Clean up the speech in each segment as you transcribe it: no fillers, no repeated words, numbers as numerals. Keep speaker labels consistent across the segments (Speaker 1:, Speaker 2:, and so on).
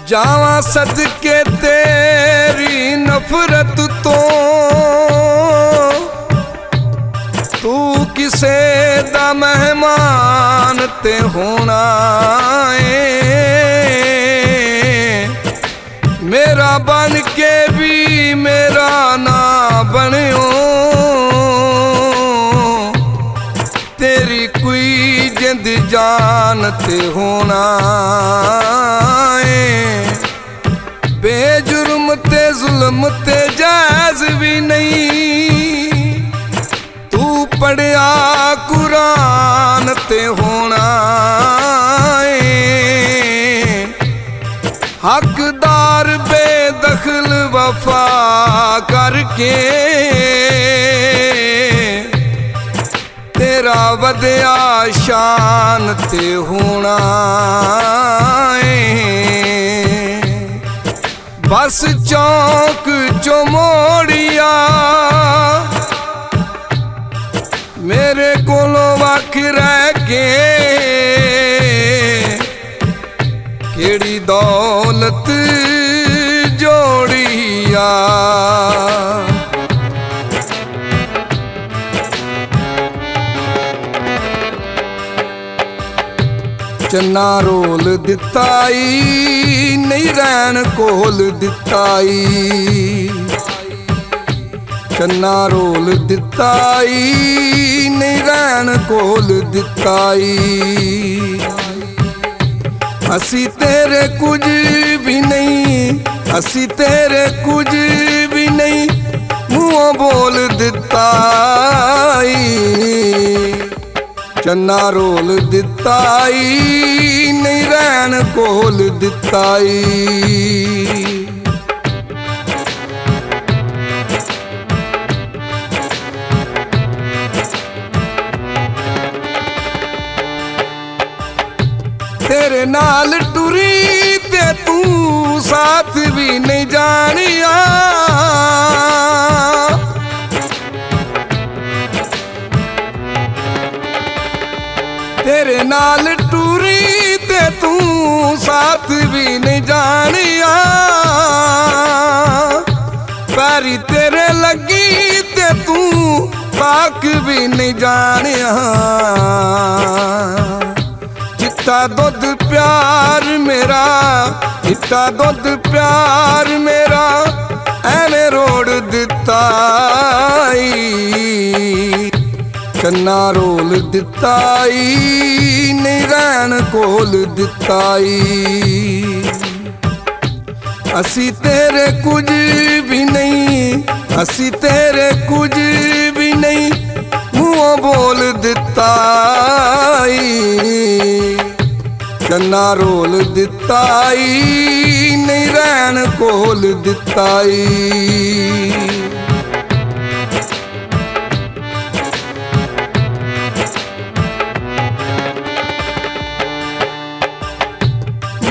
Speaker 1: जावा सदके तेरी नफरत तो तू किसे दा मेहमान ते होना है। मेरा बन के भी मेरा ना बनियो, तेरी कोई जिंद जान ते होना है। बेजुर्म ते जुल्म ते जायज भी नहीं, तू पढ़िया कुरान ते होना है। हकदार बेदखल वफा करके तेरा वधिया शान ते होना है। बस चौक चो मोड़िया मेरे कोलों वख रह के, केड़ी दौलत जोड़िया। चन्ना रोल दिताई नहीं रैन कोल दिताई, चन्ना रोल दिताई नहीं रैन कोल दिताई। असी तेरे कुछ भी नहीं, असी तेरे कुछ भी नहीं, मुँह बोल दिताई। चन्ना रोल दिताई नहीं रैन कोल दिताई। तेरे नाल टुरी ते तू साथ भी नहीं जानिया, तेरे नाल टूरी ते तू साथ भी नहीं जानिया। पैरी तेरे लगी ते तू पाक भी नहीं जानिया। चिट्टा दुध प्यार मेरा, चिट्टा दुध प्यार मेरा एवें रोड़ दिताई। चन्ना रोल दिताई नहीं रैन कोल दिताई। असी तेरे कुछ भी नहीं, असी तेरे कुछ भी नहीं, मुँह बोल दिताई। चन्ना रोल दिताई नहीं रैन कोल दिताई।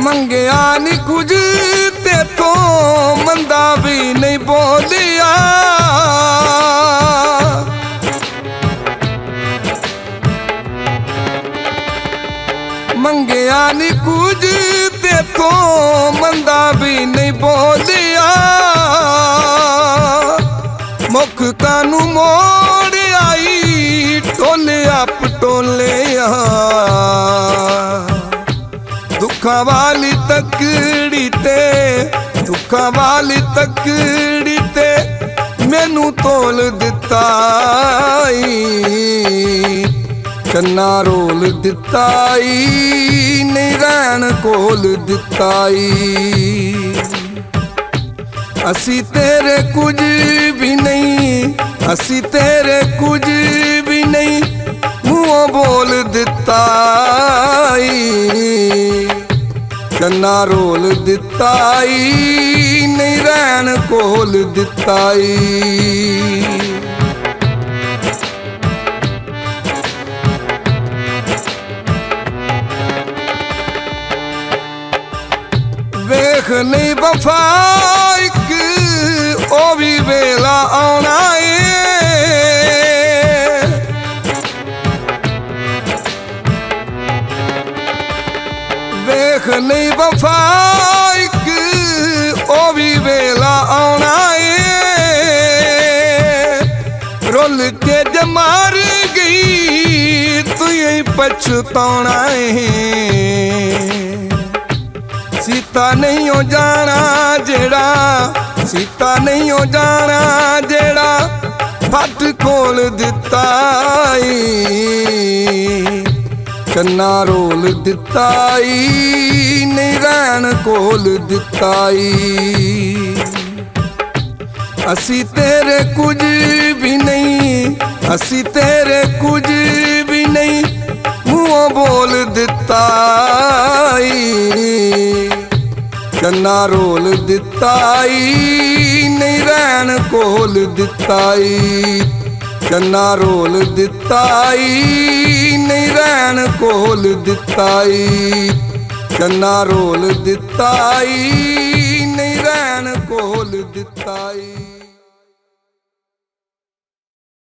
Speaker 1: मंगया नहीं कुछ ते तो मंदा भी नहीं बोलिया। मंगया नहीं कुछ ते तो मंदा भी नहीं बोलिया। मुख कानू मोड़ आई टोलिया पटोलिया। दुखा वाली तकड़ी ते, दुखा वाली तकड़ी ते मैनू तोल दिताई। चन्ना रोल दिताई नहीं रैन कोल दिताई। असी तेरे कुछ भी नहीं, असी तेरे कुछ भी नहीं, मुँह बोल दिताई। चन्ना रोल दिताई नहीं रैन कोल दिताई। वेख नहीं वफा इक ओ भी वेला आना है। वेख नहीं वफा ਉਹ ਵੀ ਵੇਲਾ ਆਉਣਾ ਏ ਰੁੱਲ ਕੇ ਜੇ ਮਾਰ ਗਈ ਤੂੰ ਹੀ ਪਛਤਾਉਣਾ ਏ ਸੀਤਾ ਨਹੀਂ ਹੋ ਜਾਣਾ ਜਿਹੜਾ ਸੀਤਾ ਨਹੀਂ ਹੋ ਜਾਣਾ ਜਿਹੜਾ ਫੱਟ ਖੋਲ ਦਿੱਤਾ ਈ ਕੰਨਾ ਰੋਲ ਦਿੱਤਾ ਈ ਨਹੀਂ ਰਹਿਣ ਕੋਲ ਦਿੱਤਾ ਈ ਅਸੀਂ ਤੇਰੇ ਕੁਝ ਵੀ ਨਹੀਂ ਅਸੀਂ ਤੇਰੇ ਕੁਝ ਵੀ ਨਹੀਂ ਮੂੰਹੋਂ ਬੋਲ ਦਿੱਤਾ ਈ ਕੰਨਾ ਰੋਲ ਦਿੱਤਾ ਈ ਨਹੀਂ ਰਹਿਣ ਕੋਲ ਦਿੱਤਾ ਈ ਕੰਨਾ ਰੋਲ ਦਿੱਤਾ ਈ ਨਹੀਂ ਰਹਿਣ ਕੋਲ ਦਿੱਤਾ ਈ ਕੰਨਾ ਰੋਲ ਦਿੱਤਾ ਈ ਨਹੀਂ ਰਹਿਣ ਕੋਲ ਦਿੱਤਾ ਈ